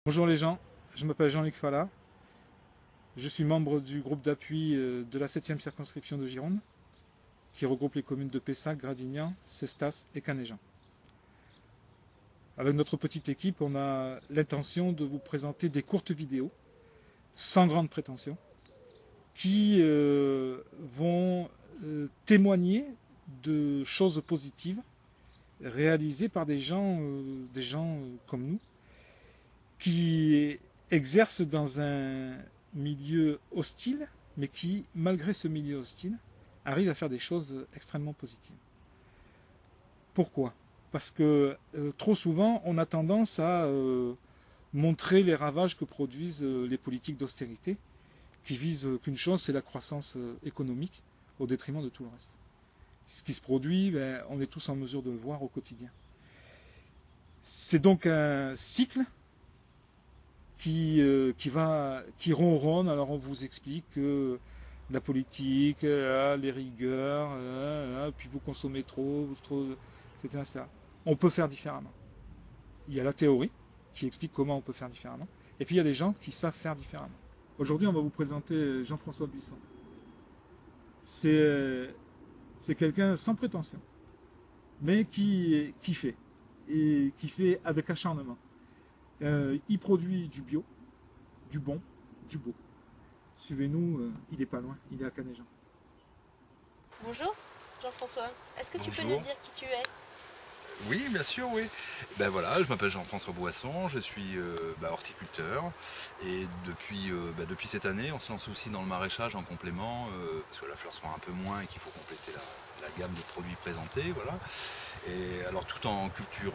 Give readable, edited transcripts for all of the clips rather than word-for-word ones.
Bonjour les gens, je m'appelle Jean-Luc Fallat, je suis membre du groupe d'appui de la 7e circonscription de Gironde, qui regroupe les communes de Pessac, Gradignan, Cestas et Canéjan. Avec notre petite équipe, on a l'intention de vous présenter des courtes vidéos, sans grande prétention, qui vont témoigner de choses positives réalisées par des gens comme nous, qui exercent dans un milieu hostile, mais qui, malgré ce milieu hostile, arrivent à faire des choses extrêmement positives. Pourquoi? Parce que trop souvent, on a tendance à montrer les ravages que produisent les politiques d'austérité, qui visent qu'une chose, c'est la croissance économique, au détriment de tout le reste. Ce qui se produit, on est tous en mesure de le voir au quotidien. C'est donc un cycle qui ronronne. Alors on vous explique que la politique, les rigueurs, puis vous consommez trop, etc., etc. On peut faire différemment. Il y a la théorie qui explique comment on peut faire différemment, et puis il y a des gens qui savent faire différemment. Aujourd'hui, on va vous présenter Jean-François Buisson. C'est quelqu'un sans prétention, mais qui fait, et qui fait avec acharnement. Il produit du bio, du bon, du beau. Suivez-nous, il est pas loin, il est à Canéjan. Bonjour Jean-François, est-ce que tu peux Bonjour. nous dire qui tu es? Oui, bien sûr, oui. Ben voilà, je m'appelle Jean-François Boisson, je suis horticulteur et depuis cette année, on se lance aussi dans le maraîchage en complément, parce que la fleur se vend un peu moins et qu'il faut compléter la gamme de produits présentés, voilà. Et alors tout en culture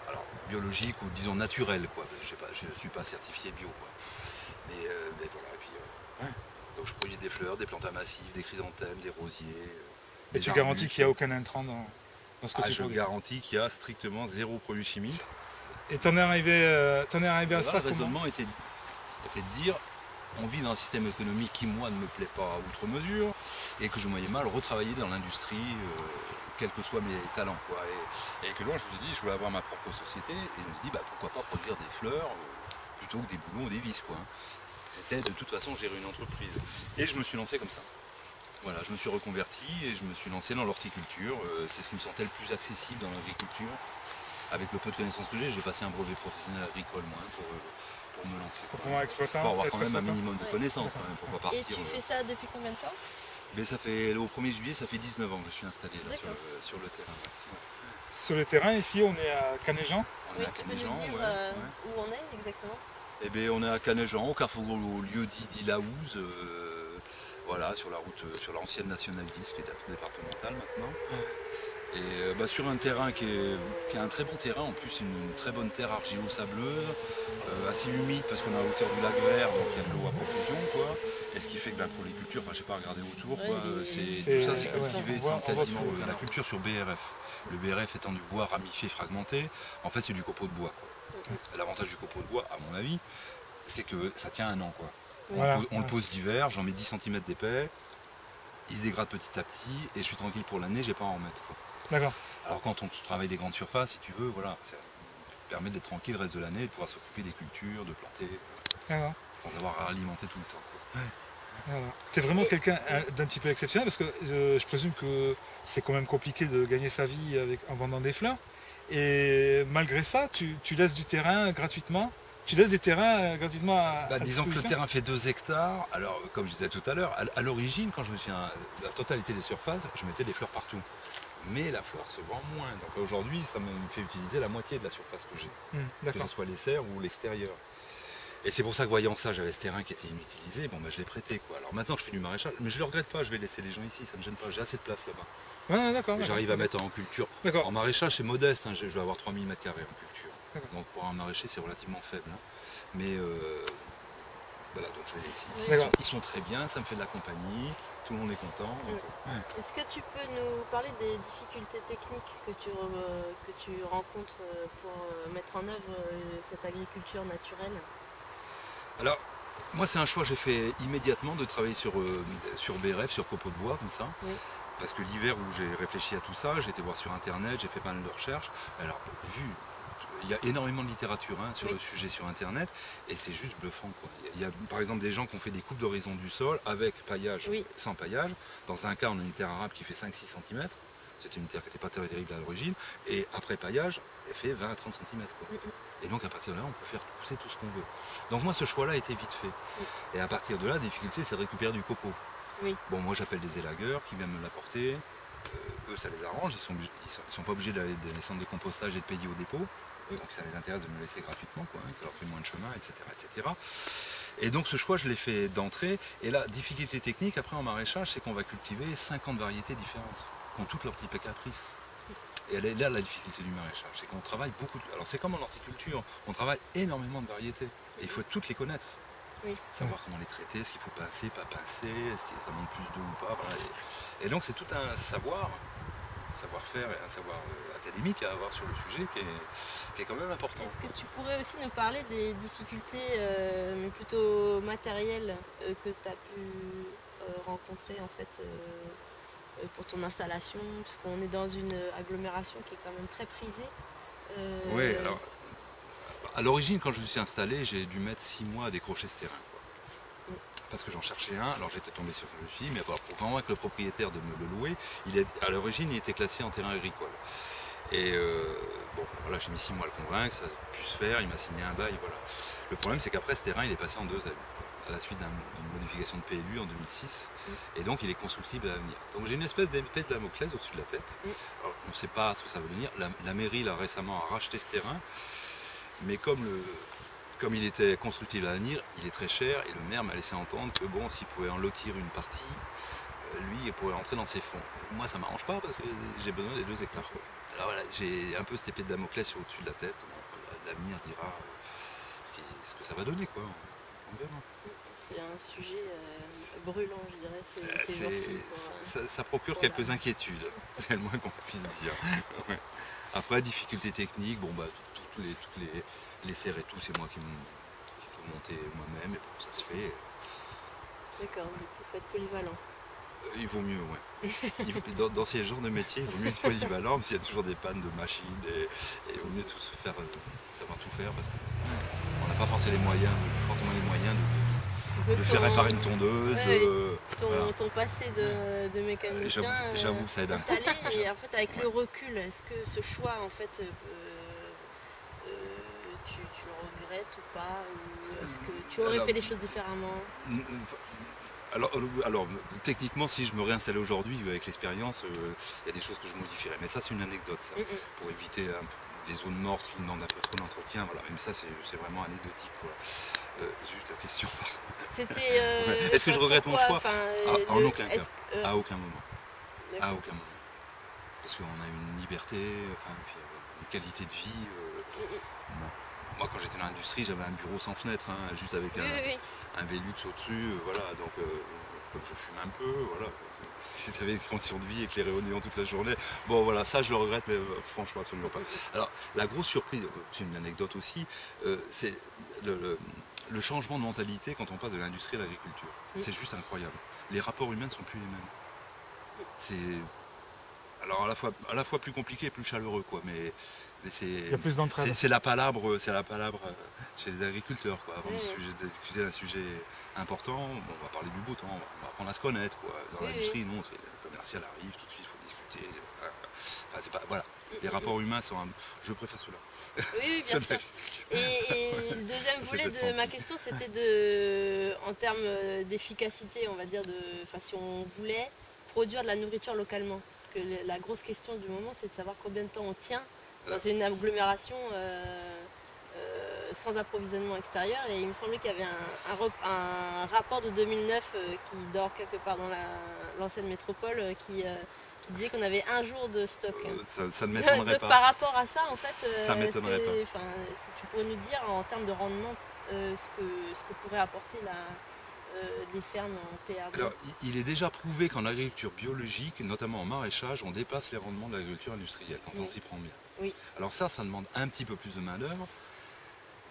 alors, biologique ou disons naturelle, quoi. Je ne suis pas certifié bio, quoi. Mais voilà, et puis ouais. Donc je produis des fleurs, des plantes à massifs, des chrysanthèmes, des rosiers. Et Des tu garantis arbustes. qu'il n'y a aucun intrant dans ce que tu Je produis. garantis qu'il y a strictement zéro produit chimique. Et t'en es arrivé à Voilà, ça le comment? raisonnement était de dire, on vit dans un système économique qui, moi, ne me plaît pas à outre mesure, et que je me voyais mal retravailler dans l'industrie, quels que soient mes talents, quoi. Et que là, je me suis dit, je voulais avoir ma propre société, et je me suis dit, pourquoi pas produire des fleurs, plutôt que des boulons ou des vis, quoi. C'était de toute façon gérer une entreprise. Et je me suis lancé comme ça. Voilà, je me suis reconverti et je me suis lancé dans l'horticulture. C'est ce qui me semblait le plus accessible dans l'agriculture. Avec le peu de connaissances que j'ai passé un brevet professionnel agricole moi, pour me lancer. Pour pouvoir exploiter. Pour avoir quand même un minimum de Ouais. connaissances quand même, pour pas Et partir. tu fais ça depuis combien de temps? Mais ça fait, au 1er juillet, ça fait 19 ans que je suis installé là, sur le terrain. Sur le terrain, ici, on est à Canéjan. On Oui, est à tu peux nous Canéjan, dire ouais. où on est exactement? Eh bien, on est à Canéjan, au carrefour, au lieu dit d'Ilaouz, voilà, sur la route, sur l'ancienne nationale 10 qui est départementale maintenant. Et sur un terrain qui est un très bon terrain, en plus une très bonne terre argilo-sableuse, assez humide parce qu'on est à hauteur du lac Vert, donc il y a de l'eau à profusion, quoi. Et ce qui fait que pour les cultures, enfin je sais pas regarder autour, Ouais, quoi, tout ça c'est cultivé on voit quasiment tout, la culture sur BRF. Le BRF étant du bois ramifié, fragmenté, en fait c'est du copeau de bois, quoi. L'avantage du copeau de bois, à mon avis, c'est que ça tient un an, quoi. Oui. Voilà. On le pose d'hiver, j'en mets 10 cm d'épais, il se dégrade petit à petit, et je suis tranquille pour l'année, j'ai pas à en remettre, quoi. D'accord. Alors quand on travaille des grandes surfaces, si tu veux, voilà, ça permet d'être tranquille le reste de l'année, de pouvoir s'occuper des cultures, de planter, D'accord. sans avoir à alimenter tout le temps, quoi. Voilà. T'es vraiment quelqu'un d'un petit peu exceptionnel parce que je présume que c'est quand même compliqué de gagner sa vie en vendant des fleurs. Et malgré ça, tu laisses du terrain gratuitement. Tu laisses des terrains gratuitement à Disons que le disposition. terrain fait 2 hectares, alors comme je disais tout à l'heure, à l'origine, quand je me suis la totalité des surfaces, je mettais des fleurs partout. Mais la fleur se vend moins, donc aujourd'hui ça me fait utiliser la moitié de la surface que j'ai, que D'accord. ce soit les serres ou l'extérieur. Et c'est pour ça que voyant ça, j'avais ce terrain qui était inutilisé, je l'ai prêté, quoi. Alors maintenant je fais du maraîchage, mais je le regrette pas, je vais laisser les gens ici, ça me gêne pas, j'ai assez de place là-bas. Ouais, d'accord. Et j'arrive à mettre en culture. D'accord. En maraîchage c'est modeste, hein, je vais avoir 3000 m² en culture. D'accord. Donc pour un maraîcher c'est relativement faible. Hein. Mais voilà, donc je les laisse ici. D'accord. Ils sont très bien, ça me fait de la compagnie, tout le monde est content. Donc, Est-ce que tu peux nous parler des difficultés techniques que tu rencontres pour mettre en œuvre cette agriculture naturelle? Alors, moi c'est un choix que j'ai fait immédiatement de travailler sur BRF, sur copeaux de bois, comme ça. Oui. Parce que l'hiver où j'ai réfléchi à tout ça, j'ai été voir sur internet, j'ai fait pas mal de recherches. Alors, vu il y a énormément de littérature hein, sur Oui. le sujet sur internet et c'est juste bluffant quoi. Il y a par exemple des gens qui ont fait des coupes d'horizon du sol avec paillage, Oui. sans paillage. Dans un cas on a une terre arabe qui fait 5-6 cm, c'était une terre qui n'était pas terrible à l'origine, et après paillage elle fait 20 à 30 cm quoi. Et donc à partir de là on peut faire pousser tout ce qu'on veut. Donc moi ce choix là a été vite fait. Et à partir de là la difficulté c'est de récupérer du copeau. Oui. Bon moi j'appelle des élagueurs qui viennent me l'apporter. Eux ça les arrange, ils sont pas obligés d'aller des centres de compostage et de payer au dépôt. Donc ça les intéresse de me laisser gratuitement, quoi, hein, ça leur fait moins de chemin, etc., etc. Et donc ce choix je l'ai fait d'entrée. Et la difficulté technique après en maraîchage, c'est qu'on va cultiver 50 variétés différentes, qui ont toutes leurs petits caprices. Et elle est là la difficulté du maraîchage, c'est qu'on travaille beaucoup. Alors c'est comme en horticulture, on travaille énormément de variétés. Et il faut toutes les connaître. Oui. Savoir comment les traiter, ce qu'il faut pincer, pas pincer, est-ce que ça manque plus d'eau ou pas. Voilà. Et donc c'est tout un savoir-faire et un savoir académique à avoir sur le sujet qui est quand même important. Est-ce que tu pourrais aussi nous parler des difficultés, mais plutôt matérielles, que tu as pu rencontrer en fait pour ton installation, puisqu'on est dans une agglomération qui est quand même très prisée. Oui, alors à l'origine quand je me suis installé, j'ai dû mettre 6 mois à décrocher ce terrain. Parce que j'en cherchais un, alors j'étais tombé sur celui-ci, mais pour convaincre le propriétaire de me le louer, à l'origine il était classé en terrain agricole. Et bon, voilà, j'ai mis 6 mois à le convaincre, ça a pu se faire, il m'a signé un bail, voilà. Le problème c'est qu'après ce terrain il est passé en 2 abus, à la suite d'une modification de PLU en 2006, et donc il est constructible à l'avenir. Donc j'ai une espèce d'épée de Damoclès au-dessus de la tête, alors, on ne sait pas ce que ça veut dire, la mairie là récemment a racheté ce terrain, mais comme il était constructible à l'avenir, il est très cher et le maire m'a laissé entendre que bon, s'il pouvait en lotir une partie, lui il pourrait entrer dans ses fonds. Moi ça m'arrange pas parce que j'ai besoin des 2 hectares. Quoi. Alors voilà, j'ai un peu cette épée de Damoclès au-dessus de la tête. Bon, l'avenir dira ce que ça va donner quoi. On verra. C'est un sujet brûlant, je dirais, ces jours-ci. Ça procure quelques inquiétudes, c'est le moins qu'on puisse dire. Ouais. Après, difficultés techniques, bon bah toutes les serres et tout, c'est moi qui peux monter moi-même, et bon, ça se fait. D'accord, du coup, il faut être polyvalent. Il vaut mieux, ouais. Dans ces genres de métiers, il vaut mieux être polyvalent, parce qu'il y a toujours des pannes de machines, et il vaut mieux savoir tout faire, parce qu'on n'a pas forcément les moyens de faire réparer une tondeuse. Voilà. Ton passé de mécanicien, j'avoue que ça aide un peu. Et en fait, avec le recul, est-ce que ce choix, en fait, tu le regrettes ou pas, ou est-ce que tu aurais fait les choses différemment? Alors, techniquement, si je me réinstallais aujourd'hui avec l'expérience, il y a des choses que je modifierais. Mais ça, c'est une anecdote, ça, pour éviter les zones mortes qui demandent un peu trop d'entretien. Voilà. Mais ça, c'est vraiment anecdotique, quoi. Juste la question. C'était. Est-ce que je regrette mon choix? En aucun cas. À aucun moment. À aucun moment. Parce qu'on a une liberté, puis une qualité de vie. Moi, quand j'étais dans l'industrie, j'avais un bureau sans fenêtre, hein, juste avec un Velux au-dessus, voilà, donc comme je fume un peu, voilà. Si tu avais des conditions de vie éclairées au néon toute la journée, bon voilà, ça je le regrette, mais franchement absolument pas. Alors, la grosse surprise, c'est une anecdote aussi, c'est le changement de mentalité quand on passe de l'industrie à l'agriculture. C'est juste incroyable. Les rapports humains ne sont plus les mêmes. C'est alors à la fois plus compliqué et plus chaleureux, quoi, mais c'est la palabre chez les agriculteurs, quoi. Avant de discuter d'un sujet important, bon, on va parler du beau temps, on va apprendre à se connaître, quoi. Dans l'industrie, non, le commercial arrive, tout de suite, il faut discuter. Enfin, c'est pas, voilà. Les rapports humains sont je préfère ceux-là. Oui, bien sûr. Et le deuxième volet de ma question, c'était en termes d'efficacité, on va dire, si on voulait produire de la nourriture localement. Parce que la grosse question du moment, c'est de savoir combien de temps on tient dans une agglomération sans approvisionnement extérieur. Et il me semblait qu'il y avait un rapport de 2009 qui dort quelque part dans l'ancienne métropole qui disait qu'on avait un jour de stock. Ça ne m'étonnerait pas. Par rapport à ça, en fait, ça m'étonnerait pas. Est-ce que tu pourrais nous dire en termes de rendement ce que pourrait apporter les fermes en PAB? Alors, il est déjà prouvé qu'en agriculture biologique, notamment en maraîchage, on dépasse les rendements de l'agriculture industrielle quand on s'y prend bien. Oui. Alors ça demande un petit peu plus de main d'œuvre,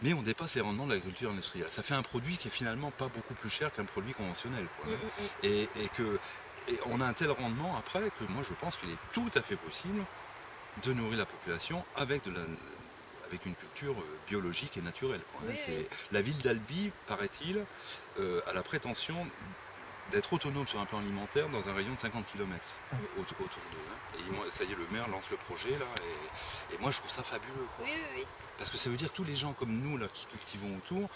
mais on dépasse les rendements de l'agriculture industrielle. Ça fait un produit qui est finalement pas beaucoup plus cher qu'un produit conventionnel, quoi, hein. Et on a un tel rendement après que moi je pense qu'il est tout à fait possible de nourrir la population avec avec une culture biologique et naturelle, quoi, hein. Oui, oui. La ville d'Albi, paraît-il, a la prétention d'être autonome sur un plan alimentaire dans un rayon de 50 km autour d'eux, hein. Et ça y est, le maire lance le projet là, et moi je trouve ça fabuleux, quoi. Oui, oui, oui. Parce que ça veut dire que tous les gens comme nous là qui cultivons autour,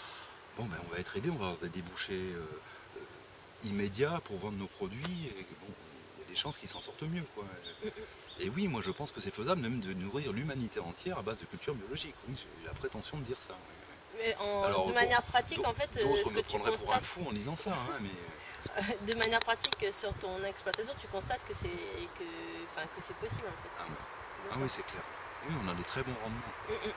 bon ben on va être aidés, on va avoir des débouchés immédiats pour vendre nos produits, et bon, il y a des chances qu'ils s'en sortent mieux, quoi. Et oui, moi je pense que c'est faisable même de nourrir l'humanité entière à base de culture biologique. Oui, j'ai la prétention de dire ça. Mais Alors, de manière pratique, en fait, d'autres ce me que tu prendraient pour un constates, fou en disant ça, hein, mais de manière pratique sur ton exploitation, tu constates que c'est possible en fait. ah oui, c'est clair. Oui, on a des très bons rendements. Il y a-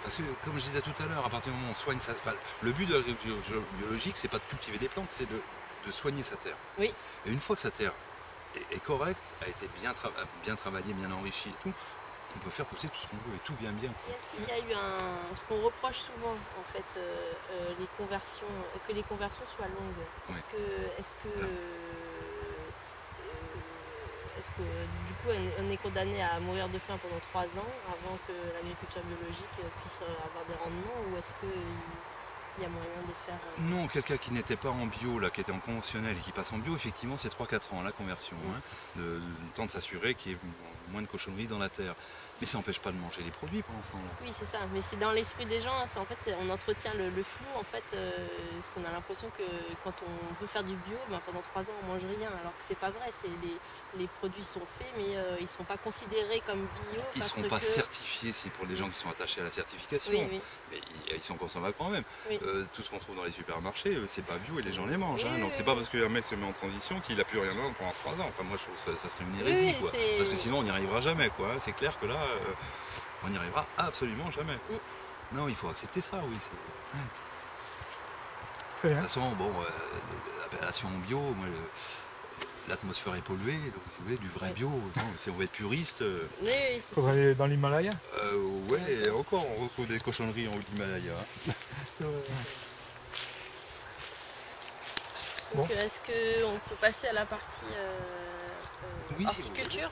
Parce que, comme je disais tout à l'heure, à partir du moment où on soigne sa... Enfin, le but de l'agriculture biologique, c'est pas de cultiver des plantes, c'est de soigner sa terre. Oui. Et une fois que sa terre est correcte, a été bien travaillée, bien enrichie et tout, on peut faire pousser tout ce qu'on veut et tout vient bien. Et est-ce qu'il y a eu ce qu'on reproche souvent en fait, les conversions, que les conversions soient longues. Oui. Est-ce que du coup on est condamné à mourir de faim pendant 3 ans avant que l'agriculture biologique puisse avoir des rendements, ou est-ce qu'il y a moyen de faire... Non, quelqu'un qui n'était pas en bio, là, qui était en conventionnel et qui passe en bio, effectivement, c'est 3-4 ans la conversion, hein, le temps de s'assurer qu'il y ait moins de cochonneries dans la terre. Mais ça n'empêche pas de manger les produits pendant ce temps-là. Oui, c'est ça, mais c'est dans l'esprit des gens, on entretient le flou, en fait, parce qu'on a l'impression que quand on veut faire du bio, pendant 3 ans on mange rien, alors que c'est pas vrai, les produits sont faits, mais ils sont pas considérés comme bio. Ils ne seront pas certifiés, c'est pour les gens qui sont attachés à la certification, oui, oui. mais ils sont consommables quand même. Oui. Tout ce qu'on trouve dans les supermarchés, c'est pas bio et les gens les mangent, hein. Oui, Donc oui, c'est pas parce qu'un mec se met en transition qu'il n'a plus rien à vendre pendant 3 ans. Enfin moi je trouve que ça serait une Oui, hérésie, oui, quoi. Parce que sinon on n'y arrivera jamais, quoi. C'est clair que là, on n'y arrivera absolument jamais. Non, il faut accepter ça, oui. Très De bien. toute façon, bon, l'appellation bio, moi, l'atmosphère est polluée, donc si vous voulez, du vrai bio, non, si on veut être puriste, Oui, oui, c'est Faudrait sûr. aller dans l'Himalaya. ouais, et encore, on retrouve des cochonneries en haut de l'Himalaya, hein. Donc est-ce qu'on peut passer à la partie Oui, horticulture?